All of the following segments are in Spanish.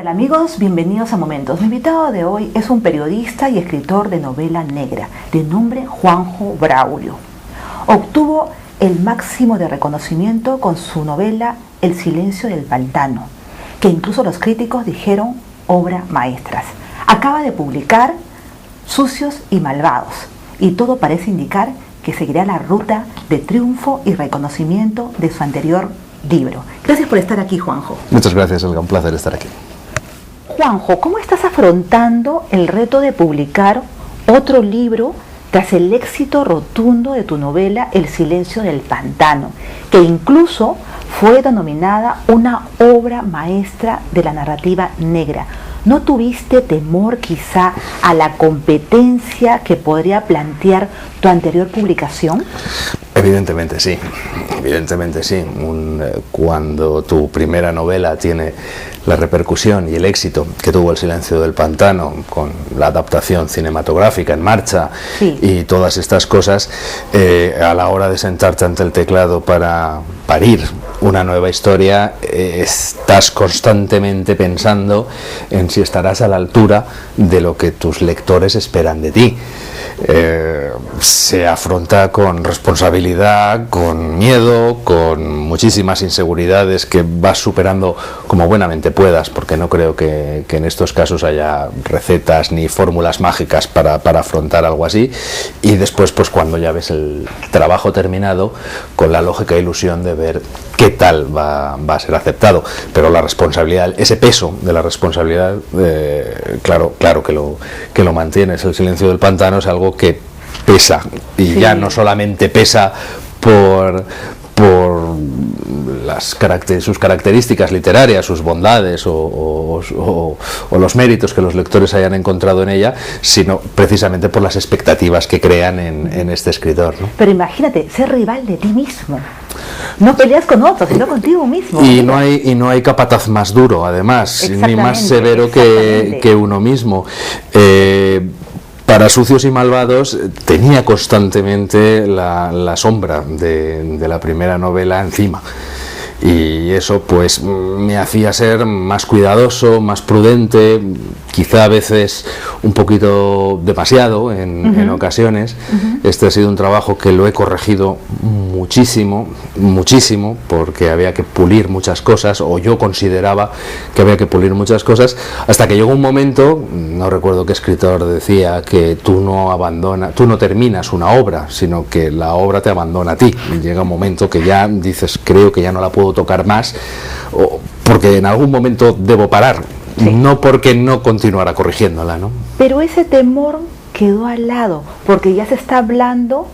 Hola amigos, bienvenidos a Momentos. Mi invitado de hoy es un periodista y escritor de novela negra, de nombre Juanjo Braulio. Obtuvo el máximo de reconocimiento con su novela El silencio del pantano, que incluso los críticos dijeron obra maestra. Acaba de publicar Sucios y Malvados, y todo parece indicar que seguirá la ruta de triunfo y reconocimiento de su anterior libro. Gracias por estar aquí, Juanjo. Muchas gracias, Olga, un placer estar aquí. Juanjo, ¿cómo estás afrontando el reto de publicar otro libro tras el éxito rotundo de tu novela El silencio del pantano, que incluso fue denominada una obra maestra de la narrativa negra? ¿No tuviste temor quizá a la competencia que podría plantear tu anterior publicación? Evidentemente sí, cuando tu primera novela tiene la repercusión y el éxito que tuvo El silencio del pantano, con la adaptación cinematográfica en marcha, sí, y todas estas cosas, a la hora de sentarte ante el teclado para parir una nueva historia, estás constantemente pensando en si estarás a la altura de lo que tus lectores esperan de ti. Se afronta con responsabilidad, con miedo, con muchísimas inseguridades que vas superando como buenamente puedas, porque no creo que en estos casos haya recetas ni fórmulas mágicas para afrontar algo así. Y después, pues cuando ya ves el trabajo terminado, con la lógica e ilusión de ver qué tal va a ser aceptado. Pero la responsabilidad, ese peso de la responsabilidad, claro que lo mantienes. El silencio del pantano es algo que pesa, y sí, ya no solamente pesa por sus características literarias, sus bondades o los méritos que los lectores hayan encontrado en ella, sino precisamente por las expectativas que crean en este escritor, ¿no? Pero imagínate, ser rival de ti mismo. No peleas con otros, sino contigo mismo. Y no hay capataz más duro, además, ni más severo que uno mismo. Para Sucios y Malvados tenía constantemente la sombra de la primera novela encima, y eso pues me hacía ser más cuidadoso, más prudente, quizá a veces un poquito demasiado en ocasiones. Este ha sido un trabajo que lo he corregido muchísimo, porque había que pulir muchas cosas, o yo consideraba que había que pulir muchas cosas, hasta que llegó un momento, no recuerdo qué escritor decía, que tú no terminas una obra, sino que la obra te abandona a ti, y llega un momento que ya dices, creo que ya no la puedo tocar más, porque en algún momento debo parar. Sí. No porque no continuara corrigiéndola, ¿no? Pero ese temor quedó al lado, porque ya se está hablando,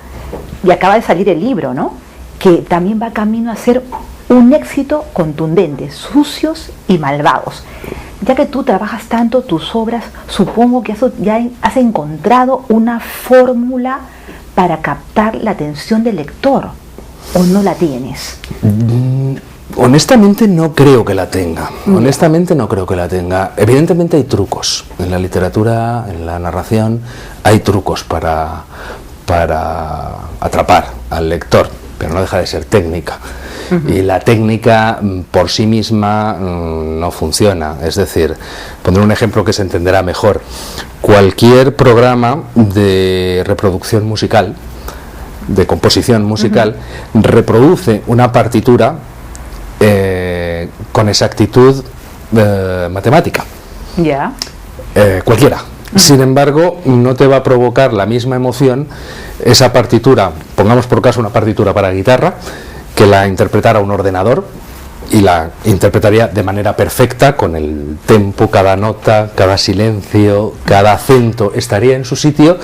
y acaba de salir el libro, ¿no?, que también va camino a ser un éxito contundente, Sucios y Malvados. Ya que tú trabajas tanto tus obras, supongo que ya has encontrado una fórmula para captar la atención del lector, ¿o no la tienes? Honestamente no creo que la tenga. Evidentemente hay trucos. En la literatura, en la narración, hay trucos para atrapar al lector, pero no deja de ser técnica. Y la técnica por sí misma no funciona. Es decir, pondré un ejemplo que se entenderá mejor. Cualquier programa de reproducción musical, de composición musical, reproduce una partitura con exactitud matemática. Ya. Cualquiera. Sin embargo, no te va a provocar la misma emoción esa partitura, pongamos por caso una partitura para guitarra, que la interpretara un ordenador, y la interpretaría de manera perfecta, con el tempo, cada nota, cada silencio, cada acento estaría en su sitio,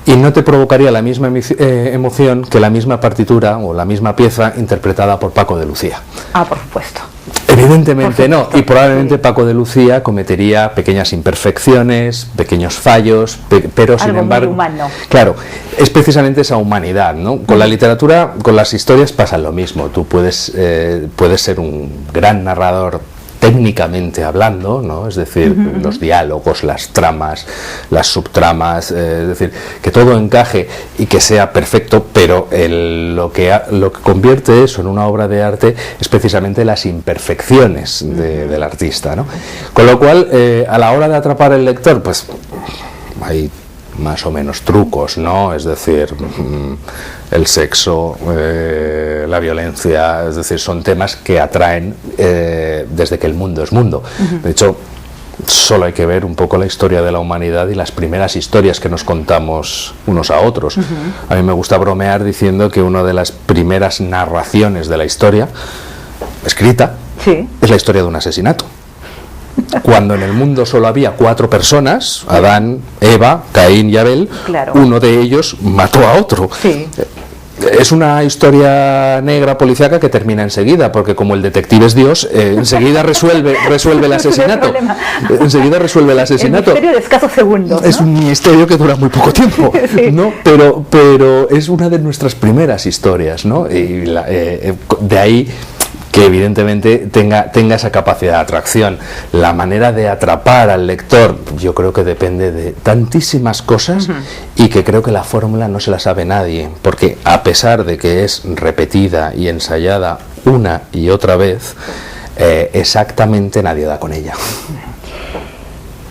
y no te provocaría la misma emoción que la misma partitura o la misma pieza interpretada por Paco de Lucía. Ah, por supuesto. Evidentemente no, y probablemente Paco de Lucía cometería pequeñas imperfecciones, pequeños fallos, pero sin embargo, muy humano. Claro, es precisamente esa humanidad, ¿no? Con la literatura, con las historias pasa lo mismo. Tú puedes ser un gran narrador técnicamente hablando, ¿no? Es decir, los diálogos, las tramas, las subtramas, es decir, que todo encaje y que sea perfecto, pero lo que convierte eso en una obra de arte es precisamente las imperfecciones del artista, ¿no? Con lo cual, a la hora de atrapar al lector, pues hay más o menos trucos, ¿no? Es decir, el sexo, la violencia, es decir, son temas que atraen desde que el mundo es mundo. De hecho, solo hay que ver un poco la historia de la humanidad y las primeras historias que nos contamos unos a otros. A mí me gusta bromear diciendo que una de las primeras narraciones de la historia escrita es la historia de un asesinato. Cuando en el mundo solo había 4 personas, Adán, Eva, Caín y Abel, uno de ellos mató a otro. Es una historia negra policíaca que termina enseguida, porque como el detective es Dios, enseguida resuelve el asesinato. Enseguida resuelve el asesinato. El misterio de escasos segundos, ¿no? Es un misterio que dura muy poco tiempo, ¿no? Pero es una de nuestras primeras historias, ¿no? Y de ahí que evidentemente tenga esa capacidad de atracción. La manera de atrapar al lector, yo creo que depende de tantísimas cosas y que creo que la fórmula no se la sabe nadie, porque a pesar de que es repetida y ensayada una y otra vez, exactamente nadie da con ella.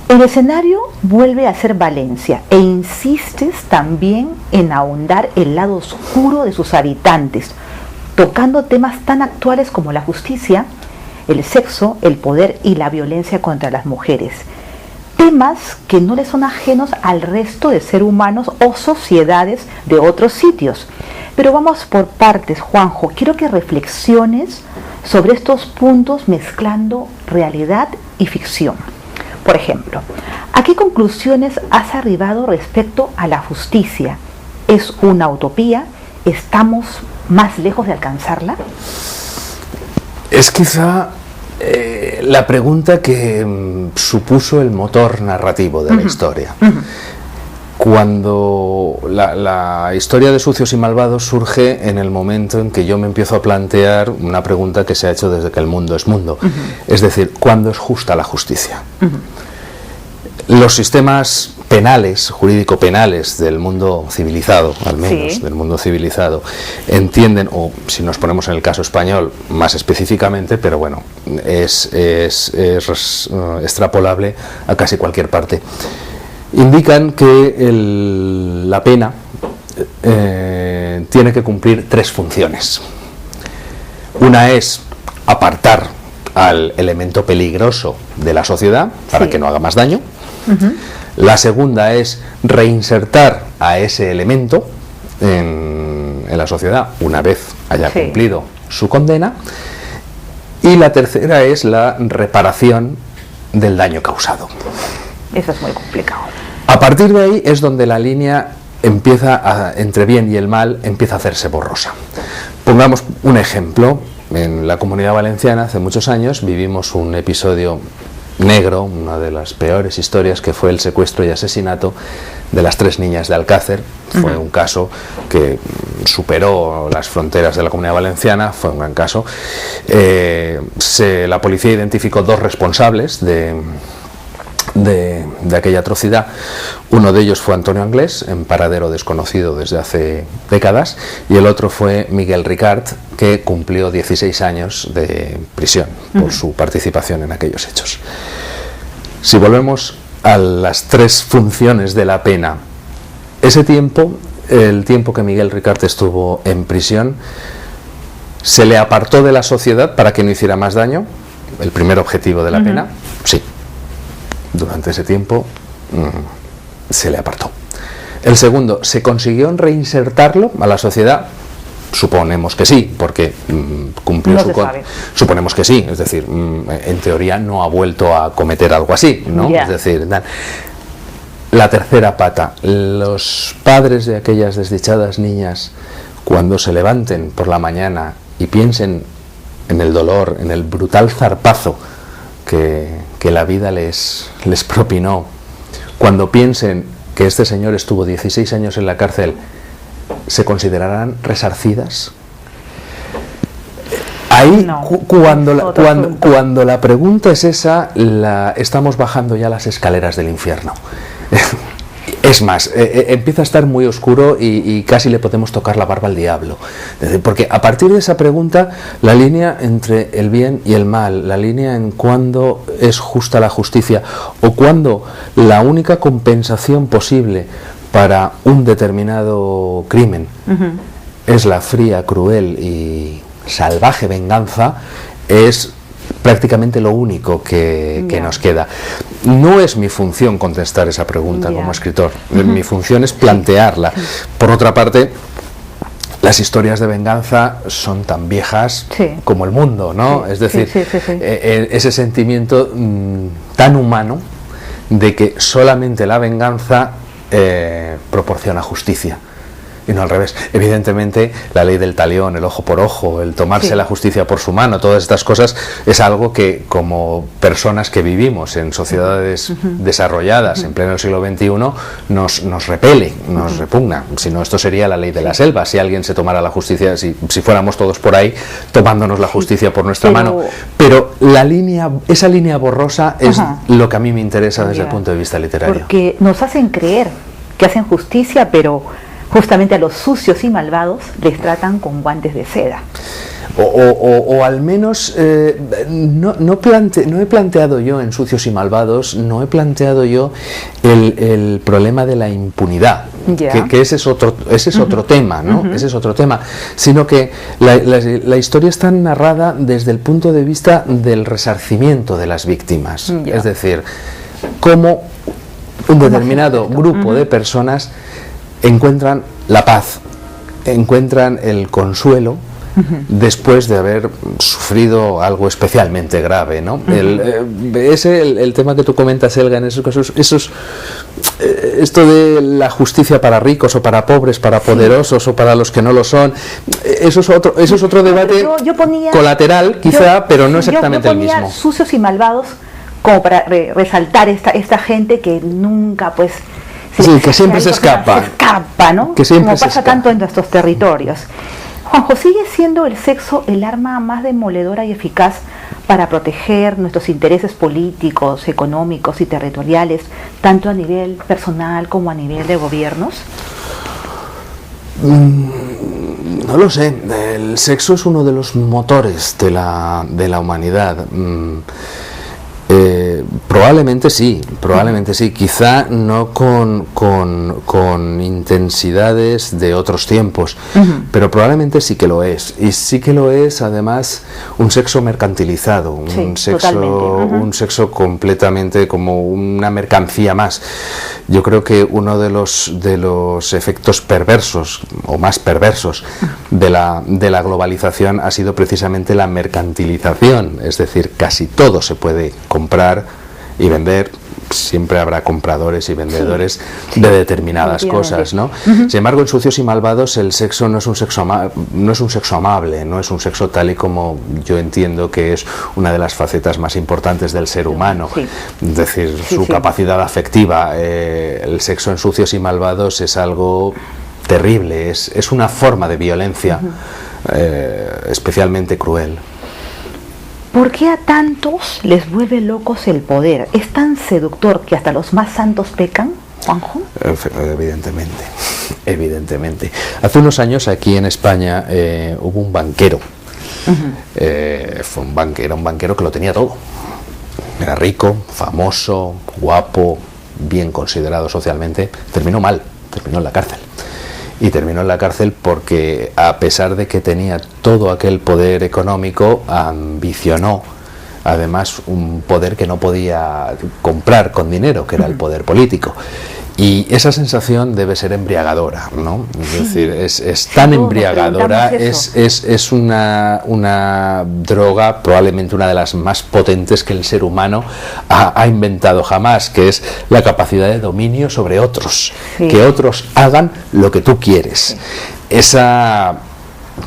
El escenario vuelve a ser Valencia e insistes también en ahondar el lado oscuro de sus habitantes, tocando temas tan actuales como la justicia, el sexo, el poder y la violencia contra las mujeres. Temas que no le son ajenos al resto de seres humanos o sociedades de otros sitios. Pero vamos por partes, Juanjo. Quiero que reflexiones sobre estos puntos mezclando realidad y ficción. Por ejemplo, ¿a qué conclusiones has arribado respecto a la justicia? ¿Es una utopía? ¿Estamos más lejos de alcanzarla? Es quizá la pregunta que supuso el motor narrativo de la historia. Cuando la historia de Sucios y Malvados surge en el momento en que yo me empiezo a plantear una pregunta que se ha hecho desde que el mundo es mundo. Es decir, ¿cuándo es justa la justicia? Los sistemas penales, jurídico-penales del mundo civilizado, al menos del mundo civilizado, entienden, o si nos ponemos en el caso español más específicamente, pero bueno, es extrapolable a casi cualquier parte, indican que la pena tiene que cumplir 3 funciones. Una es apartar al elemento peligroso de la sociedad para que no haga más daño. La segunda es reinsertar a ese elemento en la sociedad una vez haya cumplido su condena. Y la tercera es la reparación del daño causado. Eso es muy complicado. A partir de ahí es donde la línea empieza entre bien y el mal empieza a hacerse borrosa. Pongamos un ejemplo. En la Comunidad Valenciana hace muchos años vivimos un episodio negro, una de las peores historias, que fue el secuestro y asesinato de las 3 niñas de Alcácer. Fue un caso que superó las fronteras de la Comunidad Valenciana, fue un gran caso. La policía identificó 2 responsables de aquella atrocidad. Uno de ellos fue Antonio Anglés, en paradero desconocido desde hace décadas, y el otro fue Miguel Ricart, que cumplió 16 años de prisión por su participación en aquellos hechos. Si volvemos a las 3 funciones de la pena, ese tiempo, el tiempo que Miguel Ricart estuvo en prisión, se le apartó de la sociedad para que no hiciera más daño. El primer objetivo de la pena, sí. Durante ese tiempo se le apartó. El segundo, ¿se consiguió reinsertarlo a la sociedad? Suponemos que sí, porque cumplió su condena. Suponemos que sí, es decir, en teoría no ha vuelto a cometer algo así, ¿no? Es decir, la tercera pata, los padres de aquellas desdichadas niñas, cuando se levanten por la mañana y piensen en el dolor, en el brutal zarpazo que la vida les propinó, cuando piensen que este señor estuvo 16 años en la cárcel, ¿se considerarán resarcidas? ahí No, cuando la pregunta es esa, estamos bajando ya las escaleras del infierno. Es más, empieza a estar muy oscuro y casi le podemos tocar la barba al diablo. Porque a partir de esa pregunta, la línea entre el bien y el mal, la línea en cuándo es justa la justicia o cuándo la única compensación posible para un determinado crimen es la fría, cruel y salvaje venganza, es prácticamente lo único que nos queda. No es mi función contestar esa pregunta como escritor, mi función es plantearla. Por otra parte, las historias de venganza son tan viejas como el mundo, ¿no? Es decir, ese sentimiento tan humano de que solamente la venganza proporciona justicia. Y no al revés. Evidentemente, la ley del talión, el ojo por ojo, el tomarse la justicia por su mano, todas estas cosas es algo que, como personas que vivimos en sociedades desarrolladas en pleno siglo XXI, nos repele, nos repugna. Si no, esto sería la ley de la selva. Si alguien se tomara la justicia, si fuéramos todos por ahí tomándonos la justicia por nuestra mano. Pero esa línea borrosa es lo que a mí me interesa desde el punto de vista literario. Porque nos hacen creer que hacen justicia, pero justamente a los sucios y malvados les tratan con guantes de seda. O al menos no he planteado yo en Sucios y Malvados, no he planteado yo el problema de la impunidad, que ese es otro tema, ¿no? Ese es otro tema, sino que la historia está narrada desde el punto de vista del resarcimiento de las víctimas, es decir, cómo un determinado grupo de personas encuentran la paz, encuentran el consuelo después de haber sufrido algo especialmente grave, ¿no? El tema que tú comentas, Elga, en esos casos, esto de la justicia para ricos o para pobres, para poderosos o para los que no lo son, eso es otro debate yo ponía, colateral, quizá, pero no exactamente el mismo. Sucios y malvados como para resaltar esta gente que nunca, pues, que siempre se escapa, ¿no? Como pasa tanto en nuestros territorios. Juanjo, ¿sigue siendo el sexo el arma más demoledora y eficaz para proteger nuestros intereses políticos, económicos y territoriales, tanto a nivel personal como a nivel de gobiernos? No lo sé. El sexo es uno de los motores de la humanidad. Probablemente sí, quizá no con intensidades de otros tiempos, pero probablemente sí que lo es, y sí que lo es además un sexo mercantilizado, un sexo completamente como una mercancía más. Yo creo que uno de los efectos perversos o más perversos de la globalización ha sido precisamente la mercantilización, es decir, casi todo se puede comprar y vender, siempre habrá compradores y vendedores de determinadas cosas, ¿no? Sin embargo, en Sucios y Malvados el sexo no es un sexo amable, no es un sexo tal y como yo entiendo que es una de las facetas más importantes del ser humano, es decir, su capacidad afectiva. El sexo en Sucios y Malvados es algo terrible, es una forma de violencia especialmente cruel. ¿Por qué a tantos les vuelve locos el poder? ¿Es tan seductor que hasta los más santos pecan, Juanjo? Evidentemente. Hace unos años aquí en España hubo un banquero. Era un banquero que lo tenía todo. Era rico, famoso, guapo, bien considerado socialmente. Terminó mal, terminó en la cárcel. Y terminó en la cárcel porque, a pesar de que tenía todo aquel poder económico, ambicionó además un poder que no podía comprar con dinero, que era el poder político. Y esa sensación debe ser embriagadora, ¿no? Es decir, es tan embriagadora, es una droga, probablemente una de las más potentes que el ser humano ha inventado jamás, que es la capacidad de dominio sobre otros, que otros hagan lo que tú quieres. Esa,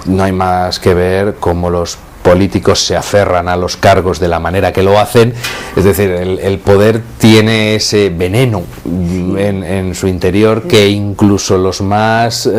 no hay más que ver cómo los políticos se aferran a los cargos de la manera que lo hacen, es decir, el poder tiene ese veneno en su interior que incluso los más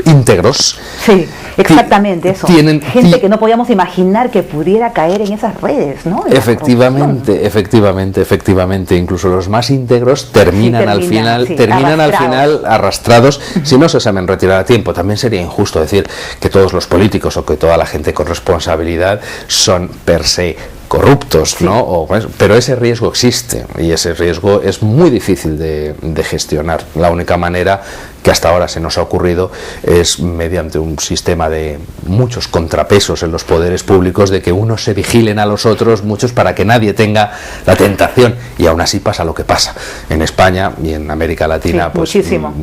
íntegros. Sí, exactamente eso. Gente que no podíamos imaginar que pudiera caer en esas redes, ¿no? Efectivamente, incluso los más íntegros terminan al final arrastrados si no se saben retirar a tiempo. También sería injusto decir que todos los políticos o que toda la gente con responsabilidad son per se corruptos, ¿no? Pero ese riesgo existe y ese riesgo es muy difícil de gestionar. La única manera que hasta ahora se nos ha ocurrido es mediante un sistema de muchos contrapesos en los poderes públicos, de que unos se vigilen a los otros, muchos, para que nadie tenga la tentación, y aún así pasa lo que pasa en España y en América Latina, pues muchísimo.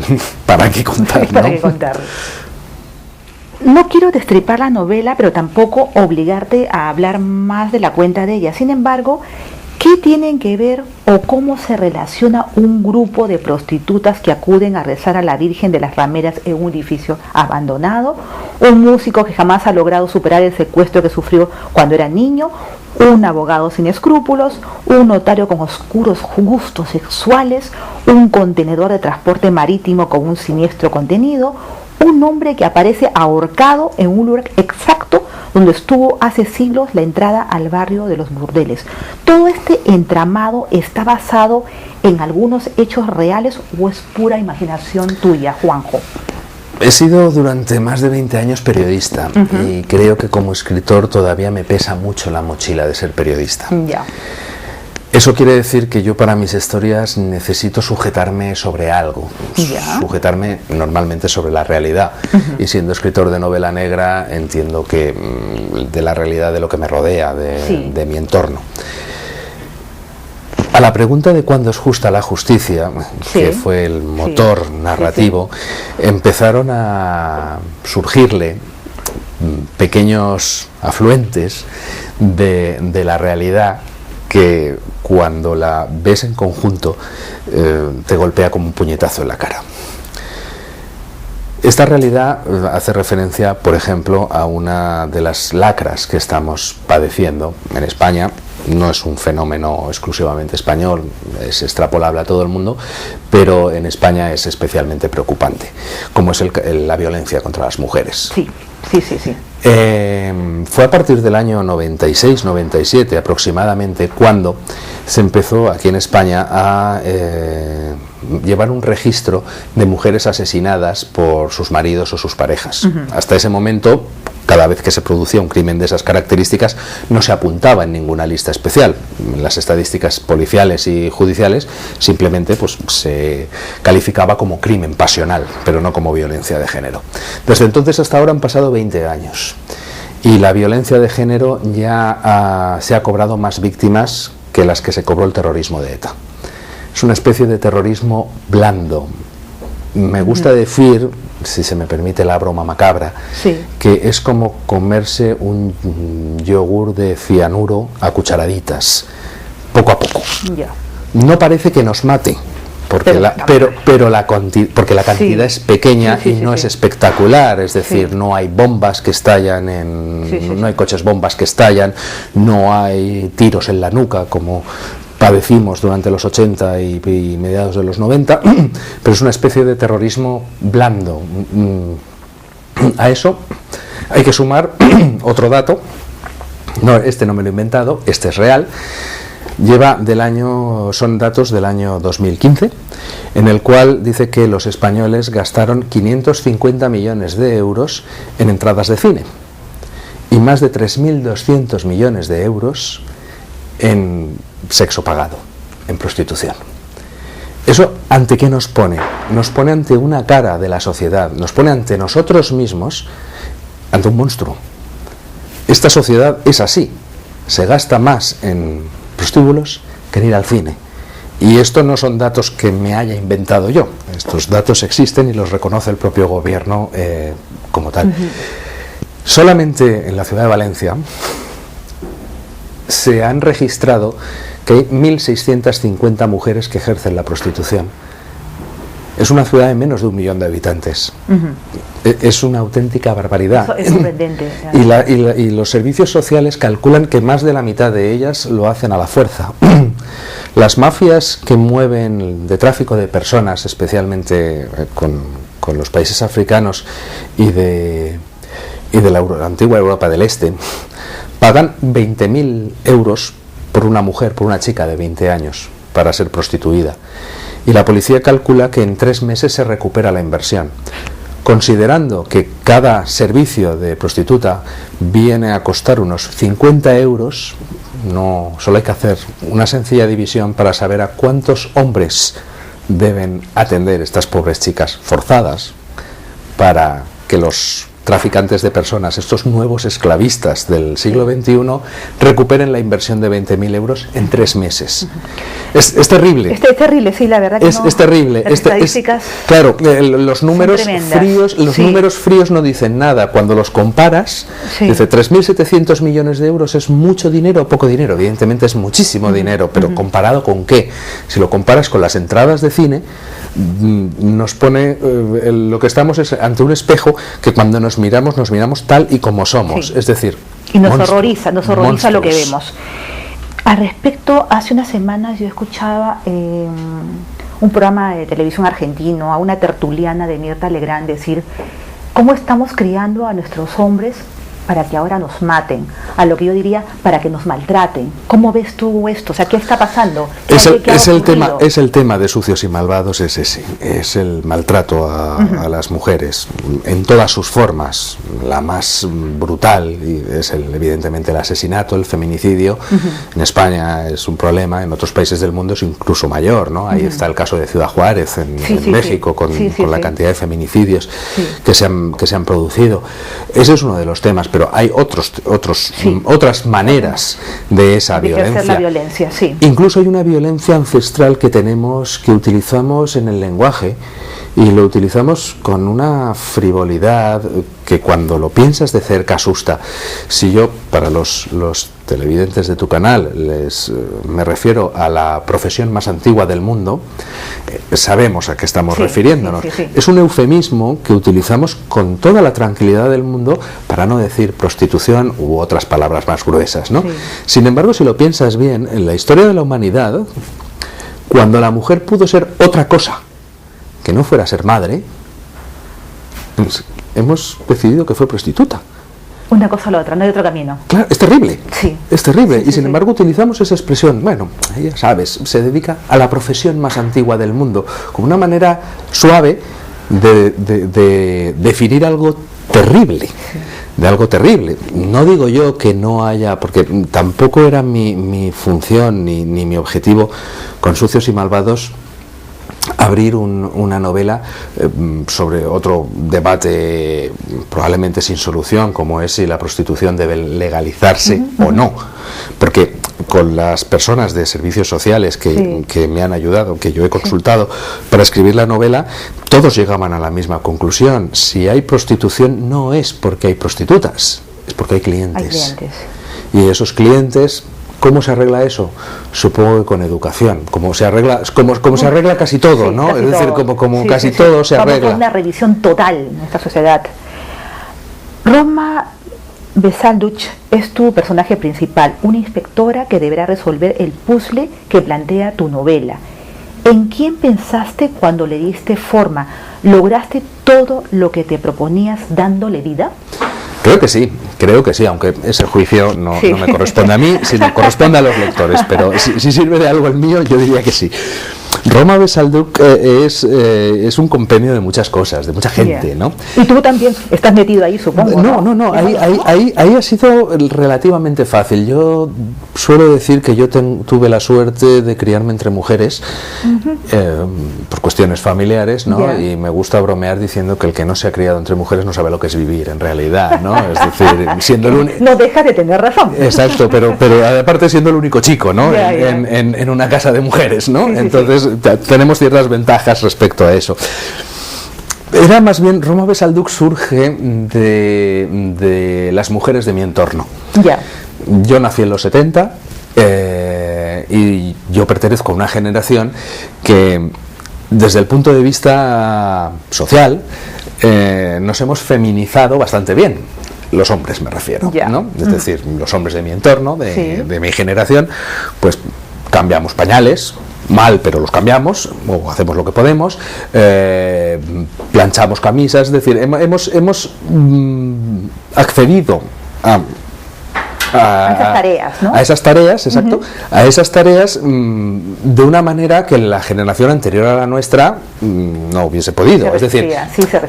¿Para qué contar? ¿Para qué contar? No quiero destripar la novela, pero tampoco obligarte a hablar más de la cuenta de ella. Sin embargo, ¿qué tienen que ver o cómo se relaciona un grupo de prostitutas que acuden a rezar a la Virgen de las Rameras en un edificio abandonado, un músico que jamás ha logrado superar el secuestro que sufrió cuando era niño, un abogado sin escrúpulos, un notario con oscuros gustos sexuales, un contenedor de transporte marítimo con un siniestro contenido, un hombre que aparece ahorcado en un lugar exacto donde estuvo hace siglos la entrada al barrio de los burdeles? ¿Todo este entramado está basado en algunos hechos reales o es pura imaginación tuya, Juanjo? He sido durante más de 20 años periodista y creo que como escritor todavía me pesa mucho la mochila de ser periodista. Ya. Eso quiere decir que yo para mis historias necesito sujetarme sobre algo, sujetarme normalmente sobre la realidad. Y siendo escritor de novela negra entiendo que de la realidad de lo que me rodea, de mi entorno. A la pregunta de cuándo es justa la justicia, que fue el motor narrativo, empezaron a surgirle pequeños afluentes de la realidad que cuando la ves en conjunto te golpea como un puñetazo en la cara. Esta realidad hace referencia, por ejemplo, a una de las lacras que estamos padeciendo en España. No es un fenómeno exclusivamente español, es extrapolable a todo el mundo, pero en España es especialmente preocupante, como es la violencia contra las mujeres. Sí. Fue a partir del año 96-97 aproximadamente cuando se empezó aquí en España a llevar un registro de mujeres asesinadas por sus maridos o sus parejas. Hasta ese momento, cada vez que se producía un crimen de esas características, no se apuntaba en ninguna lista especial. En las estadísticas policiales y judiciales simplemente pues, se calificaba como crimen pasional, pero no como violencia de género. Desde entonces hasta ahora han pasado 20 años y la violencia de género ya se ha cobrado más víctimas que las que se cobró el terrorismo de ETA. Es una especie de terrorismo blando. Me gusta decir, si se me permite la broma macabra, que es como comerse un yogur de cianuro a cucharaditas, poco a poco. No parece que nos mate, porque la cantidad es pequeña y no es espectacular, es decir, no hay bombas que estallan, no hay coches bombas que estallan, no hay tiros en la nuca como padecimos durante los 80 y mediados de los 90, pero es una especie de terrorismo blando. A eso hay que sumar otro dato, este no me lo he inventado, este es real, son datos del año 2015, en el cual dice que los españoles gastaron 550 millones de euros en entradas de cine y más de 3.200 millones de euros en sexo pagado, en prostitución. ¿Eso ante qué nos pone? Nos pone ante una cara de la sociedad, nos pone ante nosotros mismos, ante un monstruo. Esta sociedad es así, se gasta más en prostíbulos que en ir al cine. Y estos no son datos que me haya inventado yo, estos datos existen y los reconoce el propio gobierno como tal. Solamente en la ciudad de Valencia se han registrado que hay 1.650 mujeres que ejercen la prostitución Es una ciudad de menos de 1 millón de habitantes. Es una auténtica barbaridad. Es sorprendente. Y los servicios sociales calculan que más de la mitad de ellas lo hacen a la fuerza. Las mafias que mueven de tráfico de personas, especialmente con los países africanos y de la antigua Europa del Este, pagan 20.000 euros por una mujer, por una chica de 20 años, para ser prostituida. Y la policía calcula que en 3 meses se recupera la inversión. Considerando que cada servicio de prostituta viene a costar unos 50 euros, no, solo hay que hacer una sencilla división para saber a cuántos hombres deben atender estas pobres chicas forzadas para que los traficantes de personas, estos nuevos esclavistas del siglo XXI, recuperen la inversión de 20.000 euros en 3 meses. Es terrible. Es terrible, sí, la verdad que es terrible. Las estadísticas claro, los números fríos, números fríos no dicen nada. Cuando los comparas, dice 3.700 millones de euros es mucho dinero o poco dinero. Evidentemente es muchísimo dinero, pero ¿comparado con qué? Si lo comparas con las entradas de cine, nos pone lo que estamos es ante un espejo que cuando nos miramos tal y como somos, es decir, y nos horroriza lo que vemos. Al respecto, hace unas semanas yo escuchaba un programa de televisión argentino, a una tertuliana de Mirta Legrand decir cómo estamos criando a nuestros hombres para que ahora nos maten, a lo que yo diría para que nos maltraten. ¿Cómo ves tú esto? O sea, ¿qué está pasando? Es el tema de Sucios y Malvados, es ese, es el maltrato a las mujeres en todas sus formas. La más brutal es evidentemente el asesinato, el feminicidio. En España es un problema, en otros países del mundo es incluso mayor, ¿no? Ahí está el caso de Ciudad Juárez en México con la cantidad de feminicidios que se han producido. Ese es uno de los temas. Pero hay otras maneras de esa violencia. La violencia, sí. Incluso hay una violencia ancestral que utilizamos en el lenguaje y lo utilizamos con una frivolidad que cuando lo piensas de cerca asusta. Si yo, para los televidentes de tu canal, me refiero a la profesión más antigua del mundo, sabemos a qué estamos refiriéndonos. Es un eufemismo que utilizamos con toda la tranquilidad del mundo para no decir prostitución u otras palabras más gruesas, ¿no? Sin embargo, si lo piensas bien, en la historia de la humanidad, cuando la mujer pudo ser otra cosa que no fuera ser madre, pues hemos decidido que fue prostituta. Una cosa o la otra, no hay otro camino. Claro, es terrible. Sí. Es terrible. Y sin embargo utilizamos esa expresión, bueno, ya sabes, se dedica a la profesión más antigua del mundo, como una manera suave de definir algo terrible. De algo terrible. No digo yo que no haya, porque tampoco era mi función ni mi objetivo con Sucios y Malvados abrir una novela sobre otro debate probablemente sin solución, como es si la prostitución debe legalizarse o no, porque con las personas de servicios sociales que me han ayudado, que yo he consultado para escribir la novela, todos llegaban a la misma conclusión: si hay prostitución no es porque hay prostitutas, es porque hay clientes. Y esos clientes, ¿cómo se arregla eso? Supongo que con educación, como se arregla casi todo, ¿no? Casi es decir, todo. como casi todo se arregla. Vamos a una revisión total en esta sociedad. Roma Besalduch es tu personaje principal, una inspectora que deberá resolver el puzzle que plantea tu novela. ¿En quién pensaste cuando le diste forma? ¿Lograste todo lo que te proponías dándole vida? Creo que sí, aunque ese juicio no me corresponde a mí, sino corresponde a los lectores, pero si sirve de algo el mío, yo diría que sí. Roma Besalduch es un compendio de muchas cosas, de mucha gente, ¿no? Y tú también estás metido ahí, supongo. No, ahí ha sido relativamente fácil. Yo suelo decir que yo tuve la suerte de criarme entre mujeres por cuestiones familiares, ¿no? Y me gusta bromear diciendo que el que no se ha criado entre mujeres no sabe lo que es vivir en realidad, ¿no? Es decir, siendo el único... No dejas de tener razón. Exacto, pero aparte siendo el único chico, ¿no? En una casa de mujeres, ¿no? Entonces tenemos ciertas ventajas respecto a eso. Era más bien, Roma Besalduch surge de las mujeres de mi entorno. Yo nací en los 70 y yo pertenezco a una generación que desde el punto de vista social, nos hemos feminizado bastante bien. Los hombres me refiero, ¿no? Es decir, los hombres de mi entorno, de mi generación, pues cambiamos pañales, mal, pero los cambiamos, o hacemos lo que podemos, planchamos camisas, es decir, hemos accedido a esas tareas, ¿no? A esas tareas, exacto, a esas tareas de una manera que la generación anterior a la nuestra no hubiese podido. Es decir,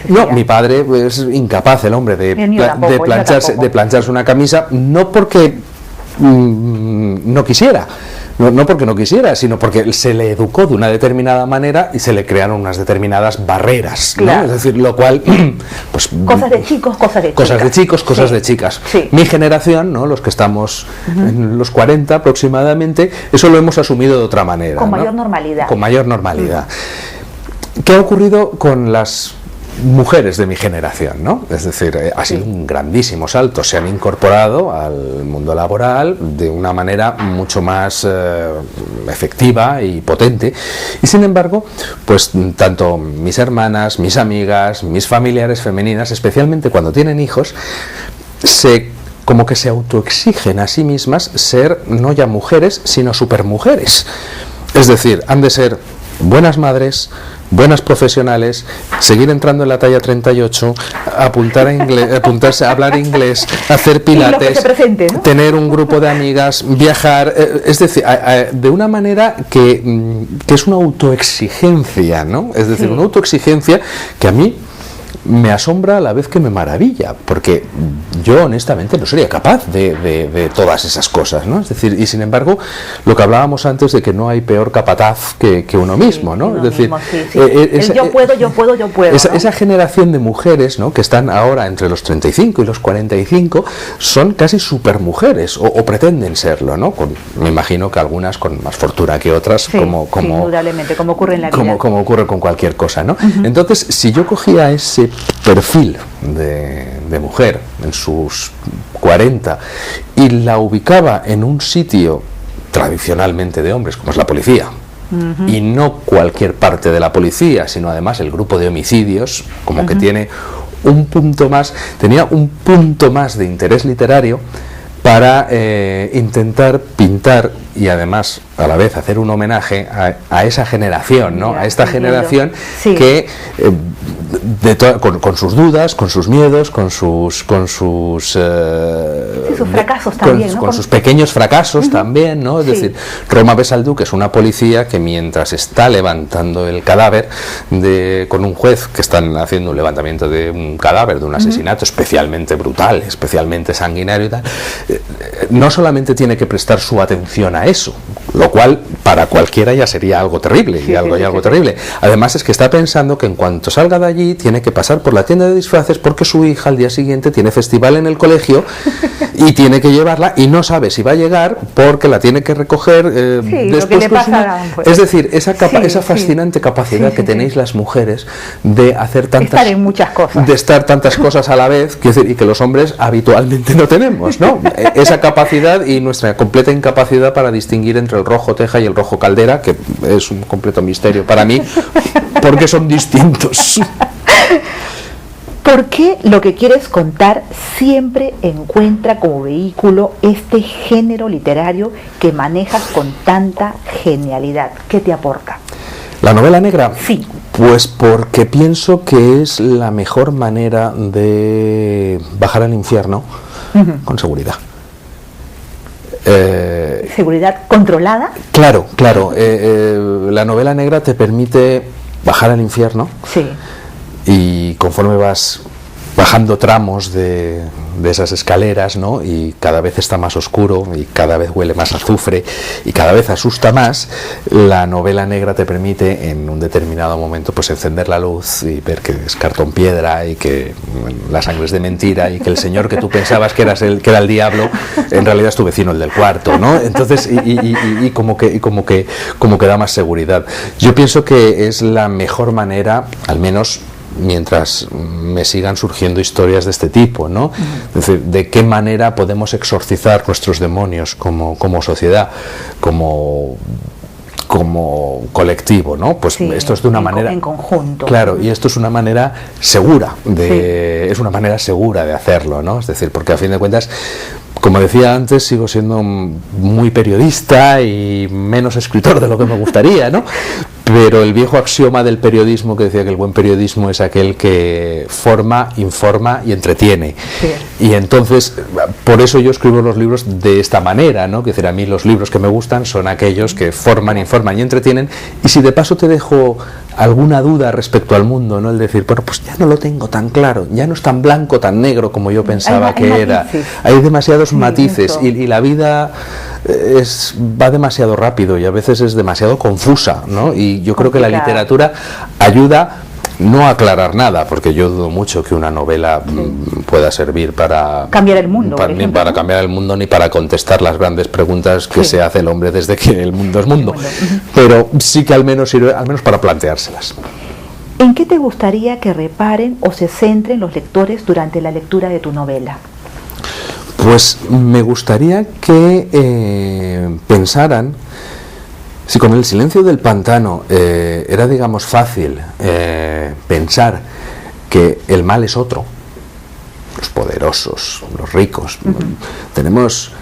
no, mi padre es incapaz, el hombre, de plancharse una camisa, no porque no quisiera. No porque no quisiera, sino porque se le educó de una determinada manera y se le crearon unas determinadas barreras, ¿no? Claro. Es decir, lo cual, pues... Cosas de chicos, cosas de chicas. Cosas de chicos, cosas de chicas. Sí. Mi generación, ¿no? Los que estamos en los 40 aproximadamente, eso lo hemos asumido de otra manera. Con mayor normalidad. Con mayor normalidad. ¿Qué ha ocurrido con las mujeres de mi generación, ¿no? Es decir, ha sido un grandísimo salto, se han incorporado al mundo laboral de una manera mucho más efectiva y potente, y sin embargo, pues tanto mis hermanas, mis amigas, mis familiares femeninas, especialmente cuando tienen hijos, como que se autoexigen a sí mismas ser no ya mujeres, sino supermujeres. Es decir, han de ser buenas madres, buenas profesionales, seguir entrando en la talla 38, apuntarse a hablar inglés, hacer pilates, presente, ¿no? Tener un grupo de amigas, viajar, es decir, de una manera que es una autoexigencia, ¿no? Es decir, una autoexigencia que a mí me asombra a la vez que me maravilla, porque yo honestamente no sería capaz de todas esas cosas, ¿no? Es decir, y sin embargo, lo que hablábamos antes de que no hay peor capataz que uno mismo, ¿no? Es decir, yo puedo. Esa generación de mujeres, ¿no? Que están ahora entre los 35 y los 45 son casi supermujeres, o pretenden serlo, ¿no? Me imagino que algunas con más fortuna que otras, indudablemente, como ocurre en la vida. Como ocurre con cualquier cosa, ¿no? Entonces, si yo cogía ese perfil de mujer en sus 40 y la ubicaba en un sitio tradicionalmente de hombres, como es la policía, y no cualquier parte de la policía, sino además el grupo de homicidios, como que tenía un punto más de interés literario para intentar pintar y además a la vez hacer un homenaje a esa generación, ¿no? A esta generación que con sus dudas, con sus miedos, con sus fracasos también, ¿no? Con sus pequeños fracasos también, ¿no? Es decir, Roma Besaldu, que es una policía que mientras está levantando el cadáver con un juez que están haciendo un levantamiento de un cadáver, de un asesinato especialmente brutal, especialmente sanguinario y tal, no solamente tiene que prestar su atención a eso, lo cual para cualquiera ya sería algo terrible, algo terrible. Además es que está pensando que en cuanto salga de allí tiene que pasar por la tienda de disfraces porque su hija al día siguiente tiene festival en el colegio y tiene que llevarla y no sabe si va a llegar porque la tiene que recoger después. Es decir, esa fascinante capacidad que tenéis las mujeres de hacer estar en muchas cosas, de estar tantas cosas a la vez, y que los hombres habitualmente no tenemos, ¿no? Esa capacidad y nuestra completa incapacidad para distinguir entre el rojo teja y el rojo caldera, que es un completo misterio para mí, porque son distintos. ¿Por qué lo que quieres contar siempre encuentra como vehículo este género literario que manejas con tanta genialidad? ¿Qué te aporta? ¿La novela negra? Sí. Pues porque pienso que es la mejor manera de bajar al infierno con seguridad. ¿Seguridad controlada? Claro. La novela negra te permite bajar al infierno. Sí. Y conforme vas bajando tramos de esas escaleras, ¿no? Y cada vez está más oscuro y cada vez huele más a azufre y cada vez asusta más, la novela negra te permite en un determinado momento pues encender la luz y ver que es cartón piedra y que la sangre es de mentira y que el señor que tú pensabas que era el diablo en realidad es tu vecino, el del cuarto, ¿no? Entonces como que da más seguridad. Yo pienso que es la mejor manera, al menos mientras me sigan surgiendo historias de este tipo, ¿no? Es decir, de qué manera podemos exorcizar nuestros demonios como sociedad, como como colectivo, ¿no? Pues sí, esto es de una manera en conjunto. Claro, y esto es una manera segura es una manera segura de hacerlo, ¿no? Es decir, porque a fin de cuentas, como decía antes, sigo siendo muy periodista y menos escritor de lo que me gustaría, ¿no? Pero el viejo axioma del periodismo que decía que el buen periodismo es aquel que forma, informa y entretiene. Sí. Y entonces, por eso yo escribo los libros de esta manera, ¿no? Que decir, a mí los libros que me gustan son aquellos que forman, informan y entretienen. Y si de paso te dejo alguna duda respecto al mundo, ¿no? El decir, bueno, pues ya no lo tengo tan claro, ya no es tan blanco, tan negro como yo pensaba que era. Hay demasiados matices y la vida va demasiado rápido y a veces es demasiado confusa, ¿no? Y yo creo que la literatura ayuda no a aclarar nada, porque yo dudo mucho que una novela pueda servir para cambiar el mundo, ni para cambiar el mundo ni para contestar las grandes preguntas que se hace el hombre desde que el mundo es mundo, pero sí que al menos sirve para planteárselas. ¿En qué te gustaría que reparen o se centren los lectores durante la lectura de tu novela? Pues me gustaría que pensaran si con El silencio del pantano era, digamos, fácil pensar que el mal es otro, los poderosos, los ricos, tenemos,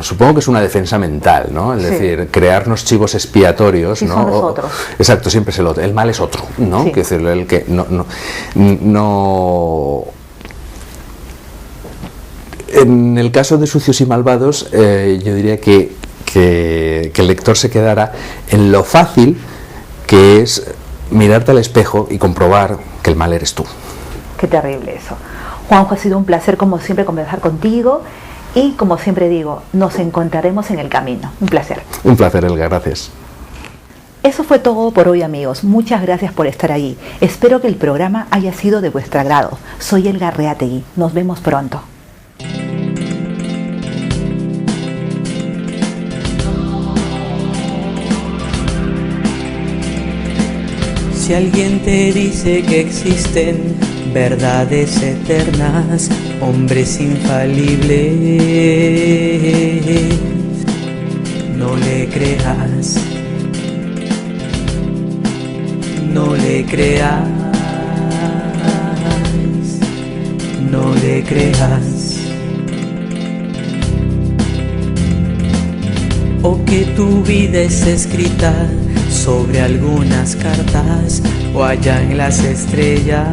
supongo que es una defensa mental, ¿no? Es decir, crearnos chivos expiatorios, ¿no? Son los otros. Exacto, siempre es el otro, el mal es otro, ¿no? Que es el que no. En el caso de Sucios y Malvados, yo diría que el lector se quedara en lo fácil que es mirarte al espejo y comprobar que el mal eres tú. Qué terrible eso. Juanjo, ha sido un placer como siempre conversar contigo y como siempre digo, nos encontraremos en el camino. Un placer. Un placer, Elga, gracias. Eso fue todo por hoy, amigos. Muchas gracias por estar ahí. Espero que el programa haya sido de vuestro agrado. Soy Elga Reategui. Nos vemos pronto. Si alguien te dice que existen verdades eternas, hombres infalibles, no le creas, no le creas, no le creas. O que tu vida es escrita sobre algunas cartas o allá en las estrellas.